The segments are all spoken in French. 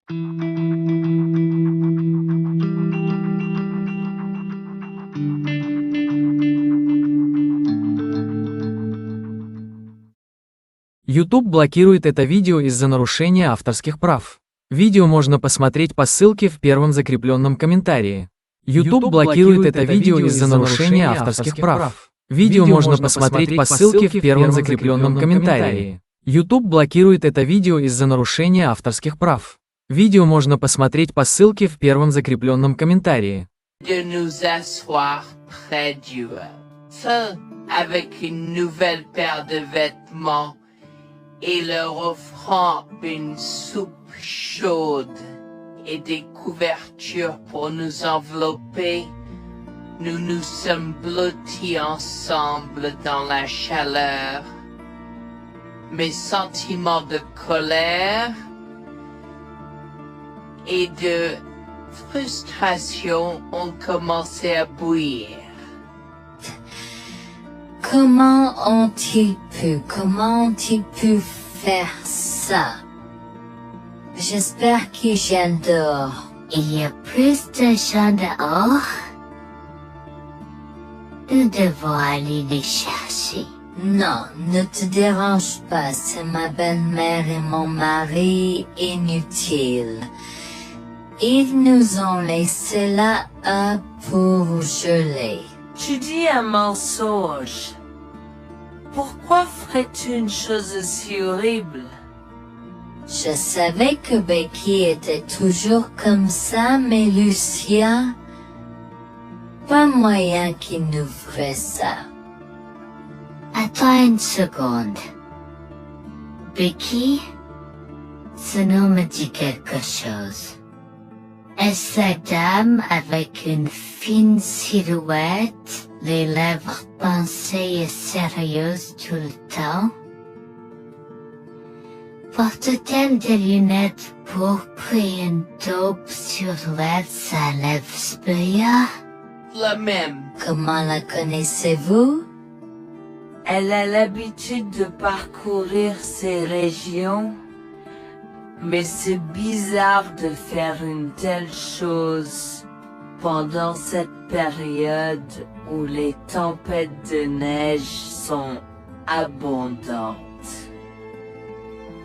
YouTube блокирует это видео из-за нарушения авторских прав. Видео можно посмотреть по ссылке в первом закрепленном комментарии. YouTube блокирует это видео из-за нарушения авторских прав. Видео можно посмотреть по ссылке в первом закрепленном комментарии. YouTube блокирует это видео из-за нарушения авторских прав. Видео можно посмотреть по ссылке в первом закрепленном комментарии. De nous asseoir près du feu avec une nouvelle paire de vêtements et leur offrant une soupe chaude et des couvertures pour nous envelopper. Nous nous sommes blottis ensemble dans la chaleur. Mes sentiments de colère et de frustration ont commencé à bouillir. Comment ont-ils pu faire ça? J'espère qu'ils viennent dehors. Il y a plus de gens dehors? Nous devons aller les chercher. Non, ne te dérange pas, c'est ma belle-mère et mon mari inutiles. Ils nous ont laissé là pour geler. Tu dis un mensonge. Pourquoi ferais-tu une chose si horrible? Je savais que Becky était toujours comme ça, mais Lucia, pas moyen qu'il nous ferait ça. Attends une seconde. Becky, ce nom me dit quelque chose. Est-ce cette dame avec une fine silhouette, les lèvres pincées et sérieuses tout le temps? Porte-t-elle des lunettes pourpres et une taupe sur l'aide sa lèvre spéa? La même. Comment la connaissez-vous? Elle a l'habitude de parcourir ces régions, mais c'est bizarre de faire une telle chose pendant cette période où les tempêtes de neige sont abondantes.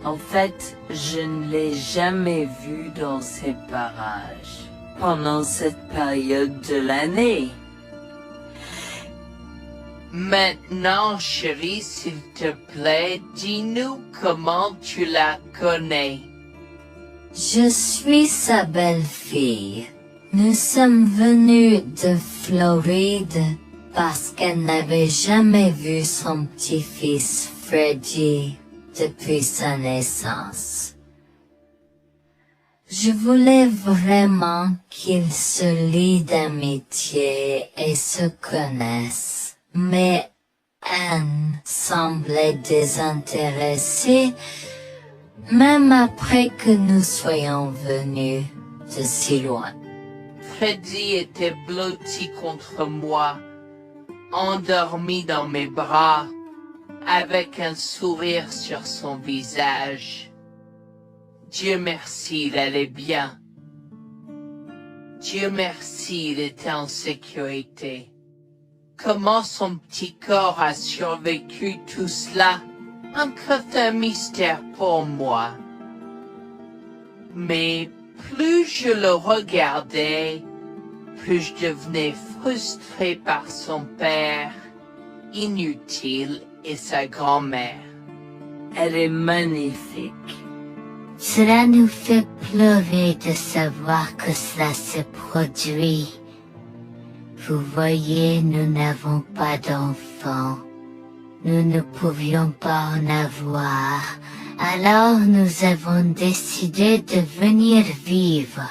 En fait, je ne l'ai jamais vue dans ces parages pendant cette période de l'année. Maintenant, chérie, s'il te plaît, dis-nous comment tu la connais. Je suis sa belle-fille. Nous sommes venus de Floride parce qu'elle n'avait jamais vu son petit-fils Freddy depuis sa naissance. Je voulais vraiment qu'ils se lient d'amitié et se connaissent. Mais Anne semblait désintéressée, même après que nous soyons venus de si loin. Freddy était blotti contre moi, endormi dans mes bras, avec un sourire sur son visage. Dieu merci, il allait bien. Dieu merci, il était en sécurité. Comment son petit corps a survécu tout cela? Encore un mystère pour moi. Mais plus je le regardais, plus je devenais frustré par son père, inutile, et sa grand-mère. Elle est magnifique. Cela nous fait pleurer de savoir que cela s'est produit. Vous voyez, nous n'avons pas d'enfants. Nous ne pouvions pas en avoir. Alors nous avons décidé de venir vivre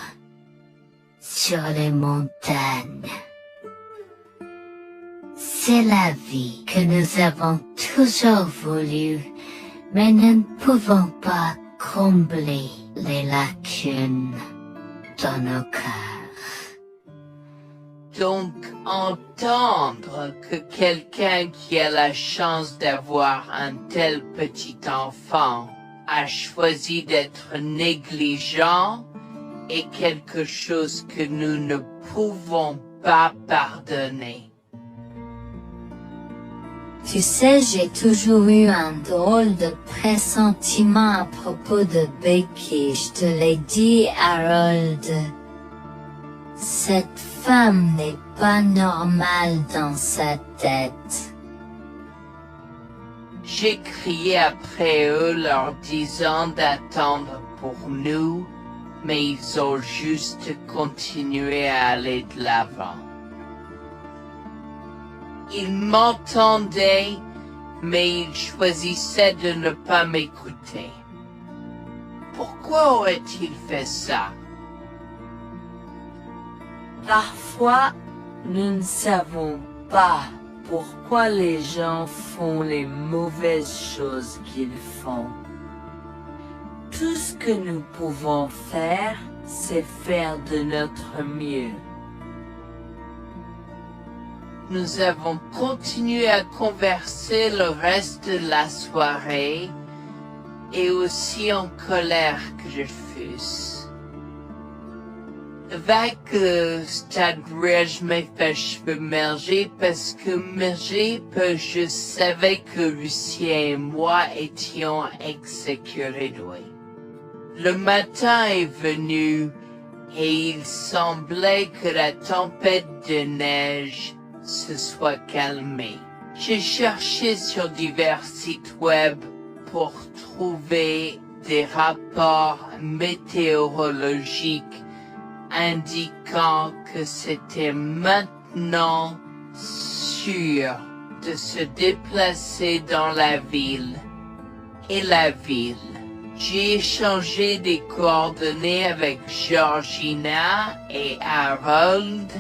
sur les montagnes. C'est la vie que nous avons toujours voulu, mais nous ne pouvons pas combler les lacunes dans nos cœurs. Donc, entendre que quelqu'un qui a la chance d'avoir un tel petit enfant a choisi d'être négligent est quelque chose que nous ne pouvons pas pardonner. Tu sais, j'ai toujours eu un drôle de pressentiment à propos de Becky, je te l'ai dit, Harold. Cette femme n'est pas normale dans sa tête. J'ai crié après eux leur disant d'attendre pour nous, mais ils ont juste continué à aller de l'avant. Ils m'entendaient, mais ils choisissaient de ne pas m'écouter. Pourquoi aurait-il fait ça? Parfois, nous ne savons pas pourquoi les gens font les mauvaises choses qu'ils font. Tout ce que nous pouvons faire, c'est faire de notre mieux. Nous avons continué à converser le reste de la soirée, et aussi en colère que je fusse. Avec le stade où je me fais cheveux merger parce que je savais que Lucien et moi étions exécutés de lui. Le matin est venu et il semblait que la tempête de neige se soit calmée. J'ai cherché sur divers sites web pour trouver des rapports météorologiques indiquant que c'était maintenant sûr de se déplacer dans la ville. Et la ville. J'ai échangé des coordonnées avec Georgina et Harold,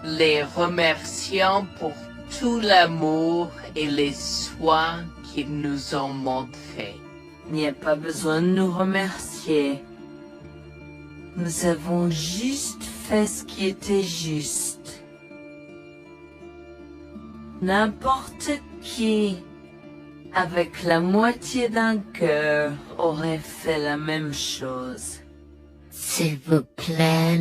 les remerciant pour tout l'amour et les soins qu'ils nous ont montrés. Il n'y a pas besoin de nous remercier. Nous avons juste fait ce qui était juste. N'importe qui, avec la moitié d'un cœur, aurait fait la même chose. S'il vous plaît,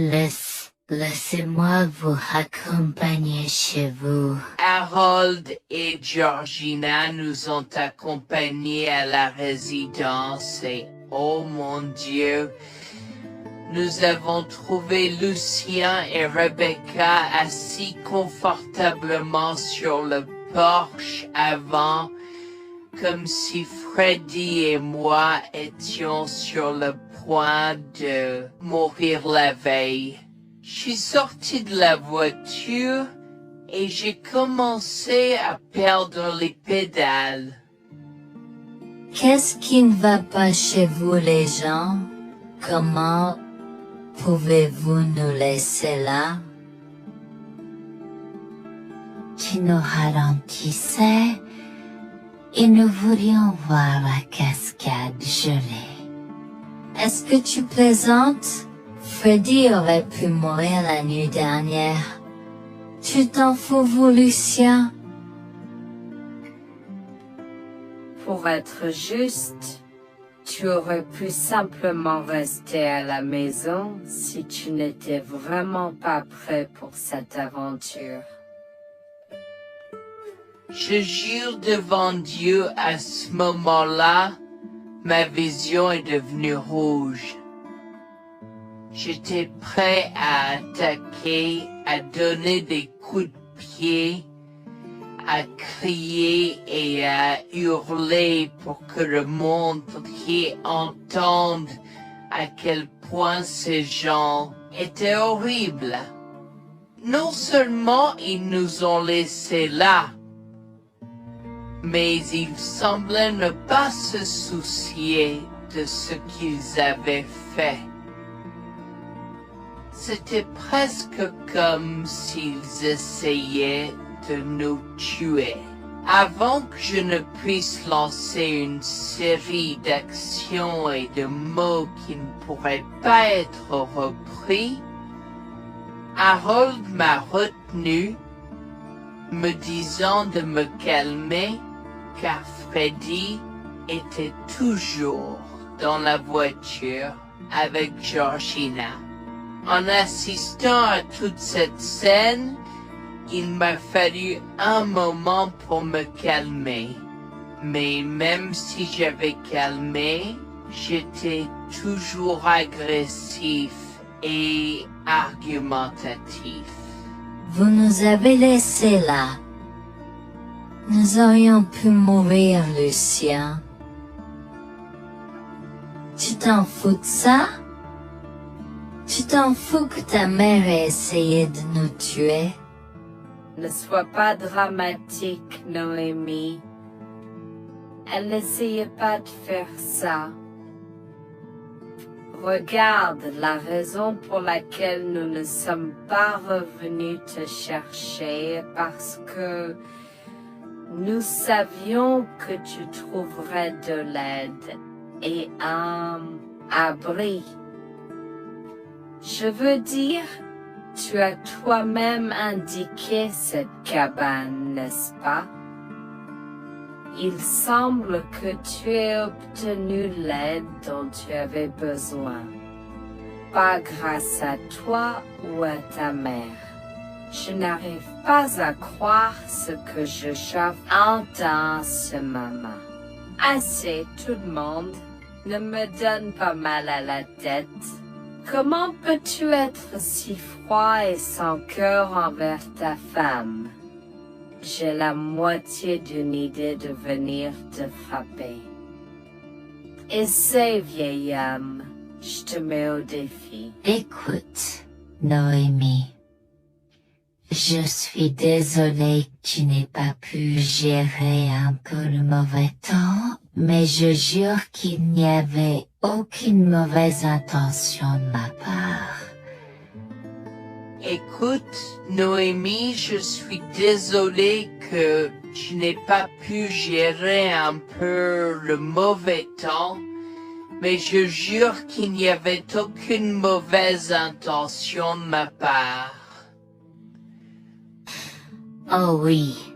laissez-moi vous raccompagner chez vous. Harold et Georgina nous ont accompagnés à la résidence et, oh mon Dieu, nous avons trouvé Lucien et Rebecca assis confortablement sur le porche avant, comme si Freddy et moi étions sur le point de mourir la veille. Je suis sorti de la voiture et j'ai commencé à perdre les pédales. Qu'est-ce qui ne va pas chez vous, les gens? Comment pouvez-vous nous laisser là? Tu nous ralentissais et nous voulions voir la cascade gelée. Est-ce que tu plaisantes? Freddy aurait pu mourir la nuit dernière. Tu t'en fous, vous, Lucien? Pour être juste, tu aurais pu simplement rester à la maison si tu n'étais vraiment pas prêt pour cette aventure. Je jure devant Dieu, à ce moment-là, ma vision est devenue rouge. J'étais prêt à attaquer, à donner des coups de pied, à crier et à hurler pour que le monde entier entende à quel point ces gens étaient horribles. Non seulement ils nous ont laissés là, mais ils semblaient ne pas se soucier de ce qu'ils avaient fait. C'était presque comme s'ils essayaient de nous tuer. Avant que je ne puisse lancer une série d'actions et de mots qui ne pourraient pas être repris, Harold m'a retenu, me disant de me calmer, car Freddy était toujours dans la voiture avec Georgina. En assistant à toute cette scène, il m'a fallu un moment pour me calmer. Mais même si j'avais calmé, j'étais toujours agressif et argumentatif. Vous nous avez laissés là. Nous aurions pu mourir, Lucien. Tu t'en fous de ça? Tu t'en fous que ta mère ait essayé de nous tuer? Ne sois pas dramatique, Noémie. Elle n'essayait pas de faire ça. Regarde, la raison pour laquelle nous ne sommes pas revenus te chercher est parce que nous savions que tu trouverais de l'aide et un abri. Je veux dire, tu as toi-même indiqué cette cabane, n'est-ce pas? Il semble que tu aies obtenu l'aide dont tu avais besoin. Pas grâce à toi ou à ta mère. Je n'arrive pas à croire ce que j'entends en ce moment. Assez, tout le monde. Ne me donne pas mal à la tête. Comment peux-tu être si froid et sans cœur envers ta femme? J'ai la moitié d'une idée de venir te frapper. Essaie, vieil homme. Je te mets au défi. Écoute, Noémie. Je suis désolée que tu n'aies pas pu gérer un peu le mauvais temps, mais je jure qu'il n'y avait aucune mauvaise intention de ma part. Écoute, Noémie, je suis désolé que je n'ai pas pu gérer un peu le mauvais temps, mais je jure qu'il n'y avait aucune mauvaise intention de ma part. Oh oui.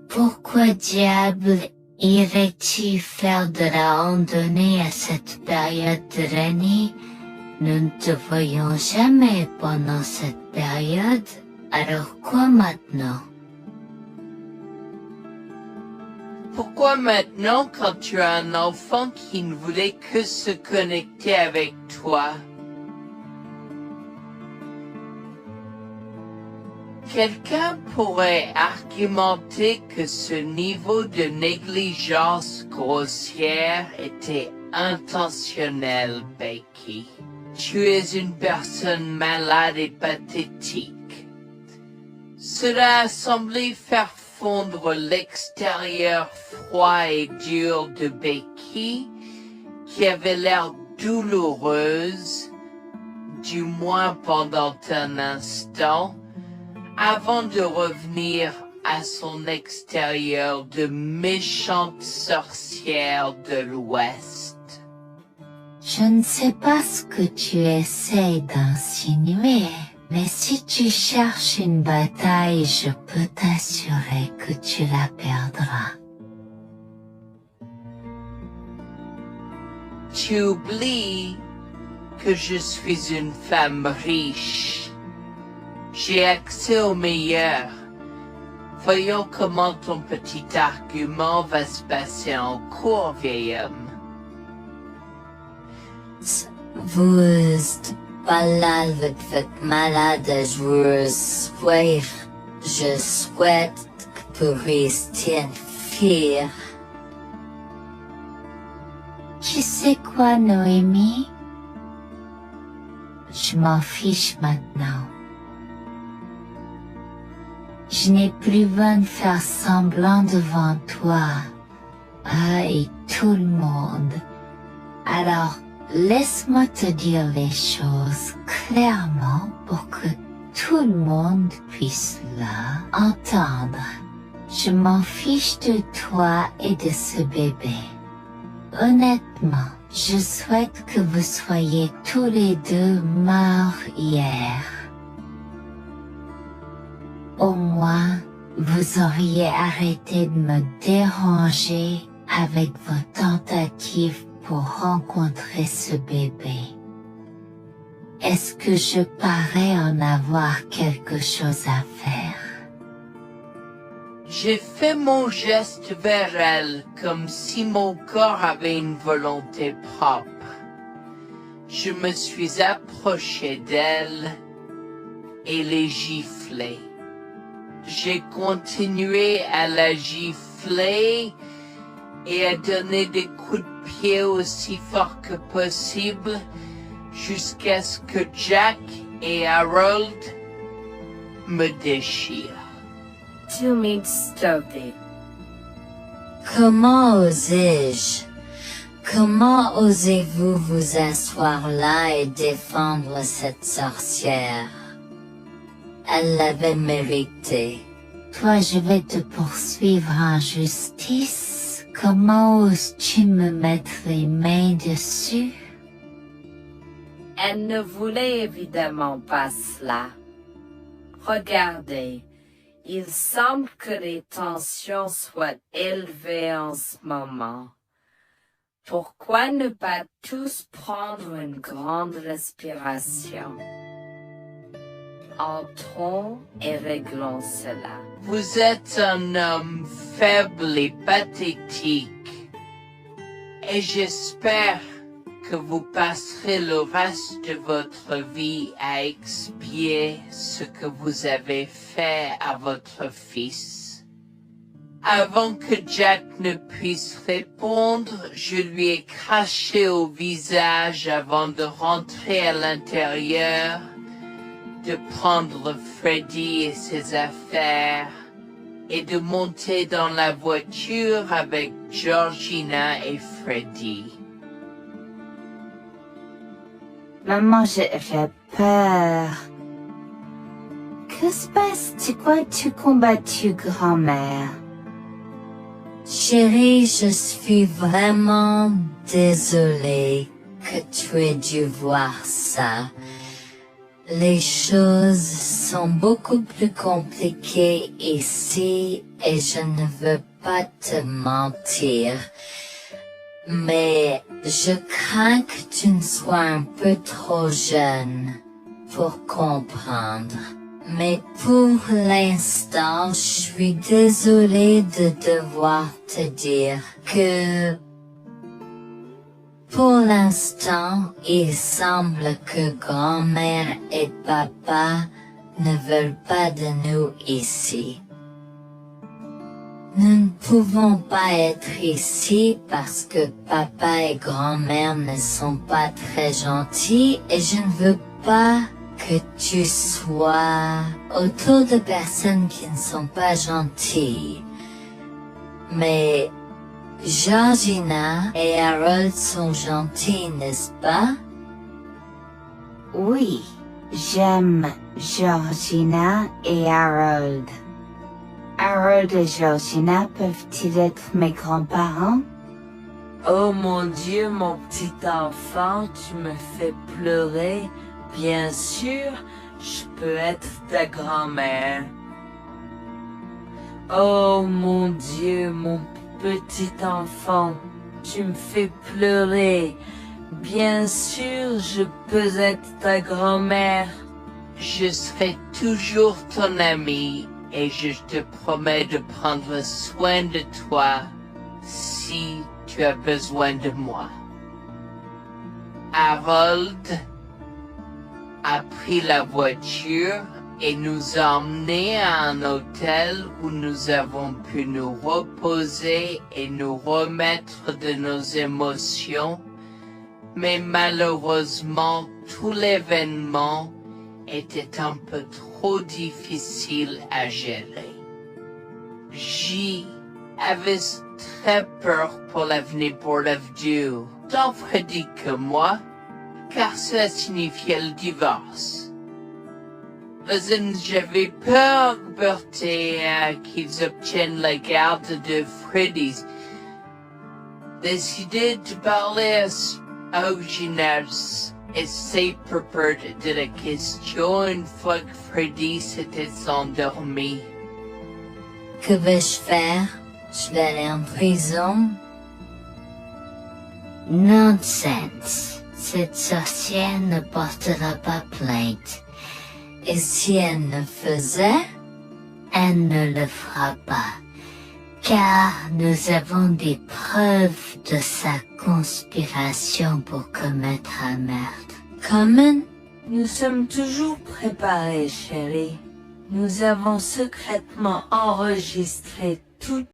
Pourquoi diable irais-tu faire de la randonnée à cette période de l'année? Nous ne te voyons jamais pendant cette période, alors quoi maintenant? Pourquoi maintenant quand tu as un enfant qui ne voulait que se connecter avec toi? Quelqu'un pourrait argumenter que ce niveau de négligence grossière était intentionnel, Becky. Tu es une personne malade et pathétique. Cela a semblé faire fondre l'extérieur froid et dur de Becky, qui avait l'air douloureuse, du moins pendant un instant, avant de revenir à son extérieur de méchante sorcière de l'Ouest. Je ne sais pas ce que tu essaies d'insinuer, mais si tu cherches une bataille, je peux t'assurer que tu la perdras. Tu oublies que je suis une femme riche. J'ai accès au meilleur. Voyons comment ton petit argument va se passer en cours, vieil homme. Vous êtes pas là avec votre malade joueuse. Je souhaite que vous restiez fiers. Tu sais quoi, Noémie? Je m'en fiche maintenant. Je n'ai plus besoin de faire semblant devant toi. Et tout le monde. Alors, laisse-moi te dire les choses clairement pour que tout le monde puisse entendre. Je m'en fiche de toi et de ce bébé. Honnêtement, je souhaite que vous soyez tous les deux morts hier. Au moins, vous auriez arrêté de me déranger avec vos tentatives pour rencontrer ce bébé. est-ce que je parais en avoir quelque chose à faire? J'ai fait mon geste vers elle comme si mon corps avait une volonté propre. Je me suis approché d'elle et l'ai giflée. J'ai continué à la gifler et à donner des coups de pied aussi forts que possible jusqu'à ce que Jack et Harold me déchirent. Tu m'as stoppé. Comment osais-je? Comment osez-vous vous asseoir là et défendre cette sorcière? Elle l'avait mérité. Toi, je vais te poursuivre en justice. Comment oses-tu me mettre les mains dessus? Elle ne voulait évidemment pas cela. Regardez, il semble que les tensions soient élevées en ce moment. Pourquoi ne pas tous prendre une grande respiration? Entrons et réglons cela. Vous êtes un homme faible et pathétique, et j'espère que vous passerez le reste de votre vie à expier ce que vous avez fait à votre fils. Avant que Jack ne puisse répondre, je lui ai craché au visage avant de rentrer à l'intérieur, de prendre Freddy et ses affaires et de monter dans la voiture avec Georgina et Freddy. Maman, j'ai peur. Que se passe-t-il? Pourquoi tu combattu grand-mère? Chérie, je suis vraiment désolée que tu aies dû voir ça. Les choses sont beaucoup plus compliquées ici et je ne veux pas te mentir. Mais je crains que tu ne sois un peu trop jeune pour comprendre. Mais pour l'instant, je suis désolée de devoir te dire que pour l'instant, il semble que grand-mère et papa ne veulent pas de nous ici. Nous ne pouvons pas être ici parce que papa et grand-mère ne sont pas très gentils et je ne veux pas que tu sois autour de personnes qui ne sont pas gentilles. Mais Georgina et Harold sont gentils, n'est-ce pas? Oui, j'aime Georgina et Harold. Harold et Georgina peuvent-ils être mes grands-parents? Oh mon Dieu, mon petit enfant, tu me fais pleurer. Bien sûr, je peux être ta grand-mère. Oh mon Dieu, mon petit enfant, tu me fais pleurer. Bien sûr, je peux être ta grand-mère. Je serai toujours ton ami et je te promets de prendre soin de toi si tu as besoin de moi. Harold a pris la voiture et nous a emmenés à un hôtel où nous avons pu nous reposer et nous remettre de nos émotions, mais malheureusement tout l'événement était un peu trop difficile à gérer. J avait très peur pour l'avenir pour l'avenir, tant Freddy que moi, car cela signifiait le divorce. J'avais peur, Bertie, qu'ils obtiennent la garde de Freddy. Décidé de parler au gymnase et s'est préparé de la question une fois que Freddy s'était endormi. Que vais-je faire? Je vais aller en prison? Nonsense. cette sorcière ne portera pas plainte. Et si elle le faisait, elle ne le fera pas. Car nous avons des preuves de sa conspiration pour commettre un meurtre. Comment? Nous sommes toujours préparés, chérie. Nous avons secrètement enregistré toutes